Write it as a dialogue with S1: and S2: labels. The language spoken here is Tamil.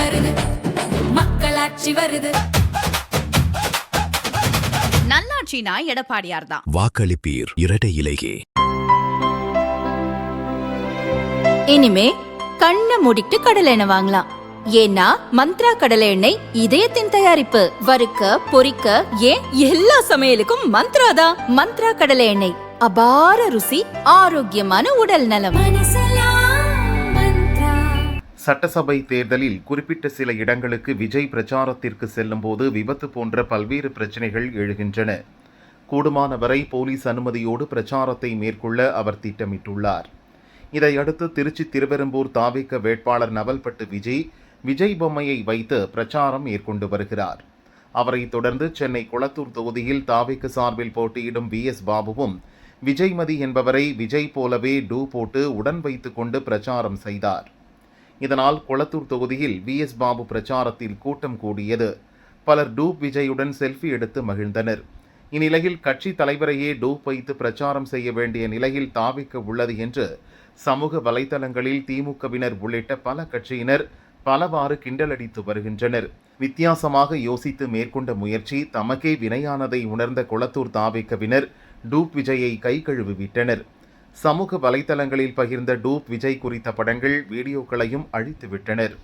S1: மருது மக்களாட்சி வருது.
S2: நல்லாட்சினா எடப்பாடியார் தான்.
S3: வாக்களிப்பீர் இரட்டை இலையே.
S4: இனிமே கண்ணை மூடிட்டு கடலை எண்ணெய் வாங்கலாம். ஏன்னா மந்த்ரா கடலை எண்ணெய் இதயத்தின் தயாரிப்பு. வறுக்க பொரிக்க ஏன் எல்லா சமையலுக்கும் மந்த்ரா தான். மந்த்ரா கடலை எண்ணெய், அபார ருசி, ஆரோக்கியமான உடல் நலம்.
S5: சட்டசபை தேர்தலில் குறிப்பிட்ட சில இடங்களுக்கு விஜய் பிரச்சாரத்திற்கு செல்லும் போது விபத்து போன்ற பல்வேறு பிரச்சனைகள் எழுகின்றன. கூடுமான வரை போலீஸ் அனுமதியோடு பிரச்சாரத்தை மேற்கொள்ள அவர் திட்டமிட்டுள்ளார். இதையடுத்து திருச்சி திருவெரும்பூர் தாவேக வேட்பாளர் நவல்பட்டு விஜய் பொம்மையை வைத்து பிரச்சாரம் மேற்கொண்டு வருகிறார். அவரைத் தொடர்ந்து சென்னை குளத்தூர் தொகுதியில் தாவேக சார்பில் போட்டியிடும் VS பாபுவும் விஜய்மதி என்பவரை விஜய் போலவே டூ போட்டு உடன் வைத்து கொண்டு பிரச்சாரம் செய்தார். இதனால் குளத்தூர் தொகுதியில் VS பாபு பிரச்சாரத்தில் கூட்டம் கூடியது. பலர் டூப் விஜயுடன் செல்ஃபி எடுத்து மகிழ்ந்தனர். இந்நிலையில் கட்சி தலைவரையே டூப் வைத்து பிரச்சாரம் செய்ய வேண்டிய நிலையில் தாவேக உள்ளது என்று சமூக வலைதளங்களில் திமுகவினர் உள்ளிட்ட பல கட்சியினர் பலவாறு கிண்டலடித்து வருகின்றனர். வித்தியாசமாக யோசித்து மேற்கொண்ட முயற்சி தமக்கே வினையானதை உணர்ந்த குளத்தூர் தாவேகவினர் டூப் விஜயை கை கழுவி விட்டனர். சமூக வலைதளங்களில் பகிர்ந்த டூப் விஜய் குறித்த படங்கள், வீடியோக்களையும் அழித்து விட்டனர்.